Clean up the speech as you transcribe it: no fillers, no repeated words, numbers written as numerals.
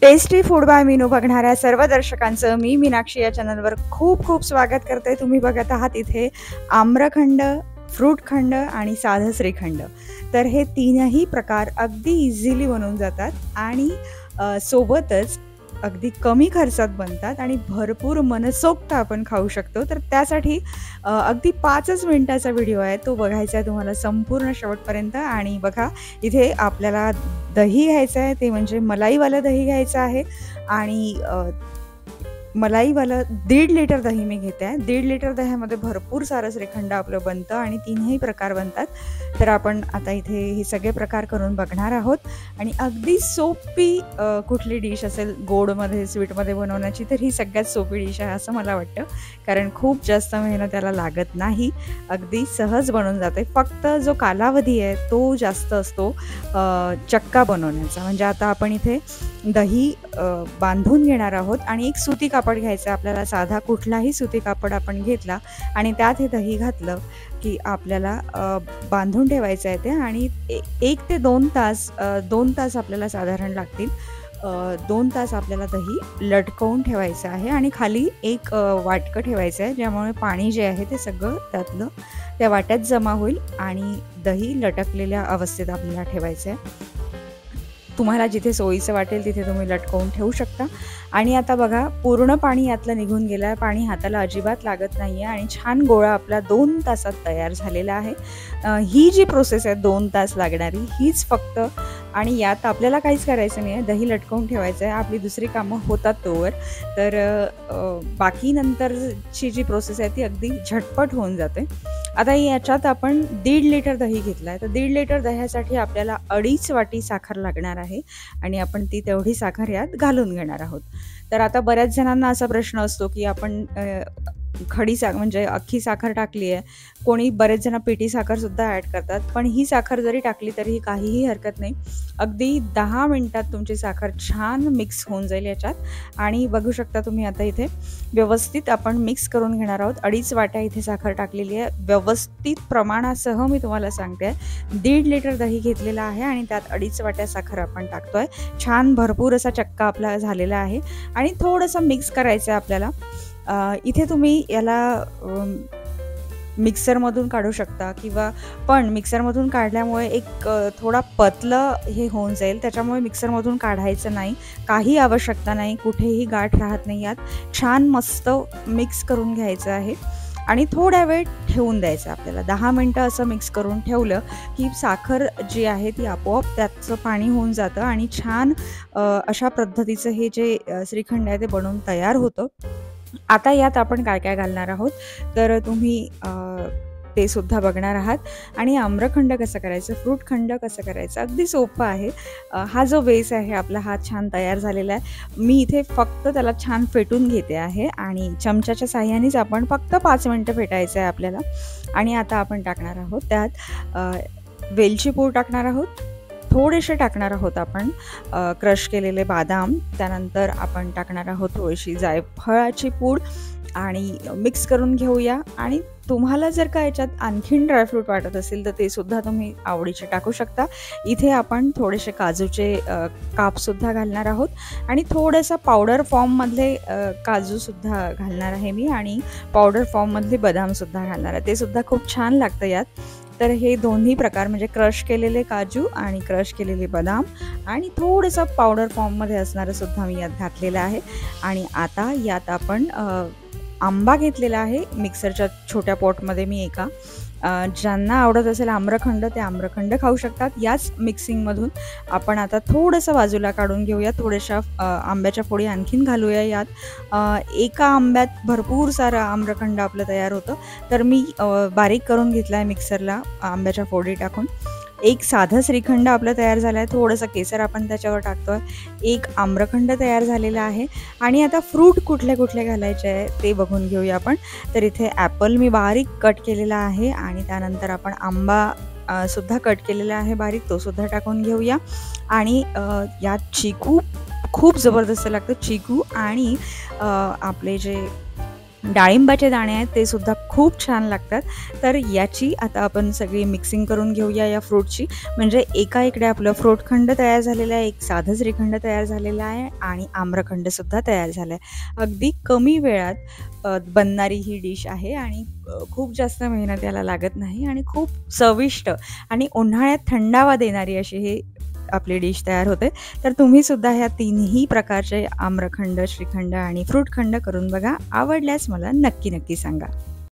Tasty food by Meenu बघणाऱ्या सर्व दर्शकांचं मी मीनाक्षी या चॅनलवर खूप खूप स्वागत करते। तुम्ही बघत आहात इथे आम्रखंड, फ्रूटखंड आणि साधं श्रीखंड। तर हे तीनही प्रकार अगदी इझिली बनवून जातात आणि सोबतच अगदी कमी खर्चात बनतात आणि भरपूर मनसोक्त आपण खाऊ शकतो। तर त्यासाठी अगदी 5च मिनिटाचा व्हिडिओ आहे, तो बघायचा आहे तुम्हाला संपूर्ण शेवटपर्यंत। आणि बघा इथे आपल्याला दही घ्यायचं आहे, ते म्हणजे मलाईवालं दही घ्यायचं आहे आणि मलाईवालं 1.5 लिटर दही मी घेते आहे। 1.5 लिटर दह्यामध्ये भरपूर सारं श्रीखंड आपलं बनतं आणि तीनही प्रकार बनतात। तर आपण आता इथे हे सगळे प्रकार करून बघणार आहोत आणि अगदी सोपी कुठली डिश असेल गोडमध्ये स्वीटमध्ये बनवण्याची तर ही सगळ्यात सोपी डिश आहे असं मला वाटतं, कारण खूप जास्त मेहनत त्याला लागत नाही, अगदी सहज बनवून जाते। फक्त जो कालावधी आहे तो जास्त असतो चक्का बनवण्याचा। म्हणजे आता आपण इथे दही बांधून घेणार आहोत आणि एक सुती कापड घ्यायचं आपल्याला, साधा कुठलाही सुती कापड आपण घेतला आणि त्यात हे दही घातलं की आपल्याला बांधून ठेवायचं आहे ते। आणि 1 ते 2 तास 2 तास आपल्याला साधारण लागतील। 2 तास आपल्याला दही लटकवून ठेवायचं आहे आणि खाली एक वाटकं ठेवायचं आहे, ज्यामुळे पाणी जे आहे ते सगळं त्यातलं त्या वाट्यात जमा होईल आणि दही लटकलेल्या अवस्थेत आपल्याला ठेवायचं आहे। तुम्हाला जिथे सोयीचं वाटेल तिथे तुम्ही लटकवून ठेवू शकता। आणि आता बघा पूर्ण पाणी यातलं निघून गेलं आहे, पाणी हाताला अजिबात लागत नाही आहे आणि छान गोळा आपला 2 तासात तयार झालेला आहे। ही जी प्रोसेस आहे 2 तास लागणारी हीच फक्त, आणि यात आपल्याला काहीच करायचं नाही आहे, दही लटकवून ठेवायचं आहे, आपली दुसरी कामं होतात तोवर। तर बाकी नंतरची जी प्रोसेस आहे ती अगदी झटपट होऊन जाते। आता याच्यात आपण 1.5 लिटर दही घेतलं आहे, तर 1.5 लिटर दह्यासाठी आपल्याला 2.5 वाटी साखर लागणार आहे आणि आपण ती तेवढी साखर यात घालून घेणार आहोत। तर आता बऱ्याच जणांना असा प्रश्न असतो की आपण खडी साखर म्हणजे अख्खी साखर टाकली आहे, कोणी बरेच जण पिठी साखरसुद्धा ॲड करतात, पण ही साखर जरी टाकली तरी काहीही हरकत नाही। अगदी 10 मिनिटात तुमची साखर छान मिक्स होऊन जाईल याच्यात। आणि बघू शकता तुम्ही आता इथे व्यवस्थित आपण मिक्स करून घेणार आहोत। 2.5 वाट्या इथे साखर टाकलेली आहे, व्यवस्थित प्रमाणासह मी तुम्हाला सांगते आहे। 1.5 लिटर दही घेतलेला आहे आणि त्यात 2.5 वाट्या साखर आपण टाकतोय। छान भरपूर असा चक्का आपला झालेला आहे आणि थोडंसं मिक्स करायचं आहे आपल्याला। इथे तुम्ही याला मिक्सरमधून काढू शकता किंवा पण मिक्सरमधून काढल्यामुळे एक थोडा पतलं हे होऊन जाईल, त्याच्यामुळे मिक्सरमधून काढायचं नाही, काही आवश्यकता नाही, कुठेही गाठ राहत नाही यात। छान मस्त मिक्स करून घ्यायचं आहे आणि थोड्या वेळ ठेवून द्यायचं आपल्याला। 10 मिनटं असं मिक्स करून ठेवलं की साखर जी आहे ती आपोआप त्याचं पाणी होऊन जातं आणि छान अशा पद्धतीचं हे जे श्रीखंड आहे ते बनवून तयार होतं। आता यात आपण काय काय घालणार आहोत तर तुम्ही ते सुद्धा बघणार आहात। आणि आम्रखंड कसं करायचं, फ्रूटखंड कसं करायचं, अगदी सोपं आहे। हा जो बेस आहे आपला हा छान तयार झालेला आहे। मी इथे फक्त त्याला छान फेटून घेते आहे आणि चमच्याच्या साहाय्यानेच आपण फक्त 5 मिनिटं फेटायचं आहे आपल्याला। आणि आता आपण टाकणार आहोत त्यात वेलची पूड टाकणार आहोत, थोडेसे टाकणार आहोत आपण क्रश केलेले बदाम, त्यानंतर आपण टाकणार आहोत थोडीशी जायफळाची पूड आणि मिक्स करून घेऊया। आणि तुम्हाला जर का याच्यात आणखीन ड्रायफ्रूट वाटत असेल तर ते सुद्धा तुम्ही आवडीचे टाकू शकता। इथे आपण थोडेसे काजूचे कापसुद्धा घालणार आहोत आणि थोडंसं पावडर फॉर्ममधले काजूसुद्धा घालणार आहे मी आणि पावडर फॉर्ममधले बदामसुद्धा घालणार आहे, ते सुद्धा खूप छान लागतं यात। तर हे दोन्ही प्रकार म्हणजे क्रश केलेले काजू आणि क्रश केलेले बदाम आणि थोडंसं पावडर फॉर्ममध्ये असणारं सुद्धा मी यात घातलेलं आहे। आणि आता यात आपण आंबा घेतलेला आहे मिक्सरच्या छोट्या पॉटमध्ये मी एका, ज्यांना आवडत असेल आम्रखंड ते आम्रखंड खाऊ शकतात। याच मिक्सिंगमधून आपण आता थोडंसं बाजूला काढून घेऊया, थोड्याशा आंब्याच्या फोडी आणखीन घालूया यात। एका आंब्यात भरपूर सारं आम्रखंड आपलं तयार होतं, तर मी बारीक करून घेतला आहे मिक्सरला आंब्याच्या फोडी टाकून। एक साधं श्रीखंड आपलं तयार झालं आहे, थोडंसं केसर आपण त्याच्यावर टाकतो आहे, एक आम्रखंड तयार झालेला आहे। आणि आता फ्रूट कुठले कुठले घालायचे आहे ते बघून घेऊया आपण। तर इथे ॲपल मी बारीक कट केलेला आहे आणि त्यानंतर आपण आंबा सुद्धा कट केलेला आहे बारीक, तो सुद्धा टाकून घेऊया। आणि यात चिकू खूप जबरदस्त लागतं, चिकू आणि आपले जे डाळिंबाचे दाणे आहेत ते सुद्धा खूप छान लागतात. तर याची आता आपण सगळी मिक्सिंग करून घेऊया या फ्रूटची. म्हणजे एका इकडे आपलं फ्रूटखंड तयार झालेलं आहे, एक साधं श्रीखंड तयार झालेलं आहे आणि आम्रखंडसुद्धा तयार झालं आहे. अगदी कमी वेळात बनणारी ही डिश आहे आणि खूप जास्त मेहनत याला लागत नाही आणि खूप चविष्ट आणि उन्हाळ्यात थंडावा देणारी अशी ही आपली डिश तयार होते. तर तुम्हीसुद्धा ह्या तिन्ही प्रकारचे आम्रखंड, श्रीखंड आणि फ्रूटखंड करून बघा. आवडल्यास मला नक्की सांगा.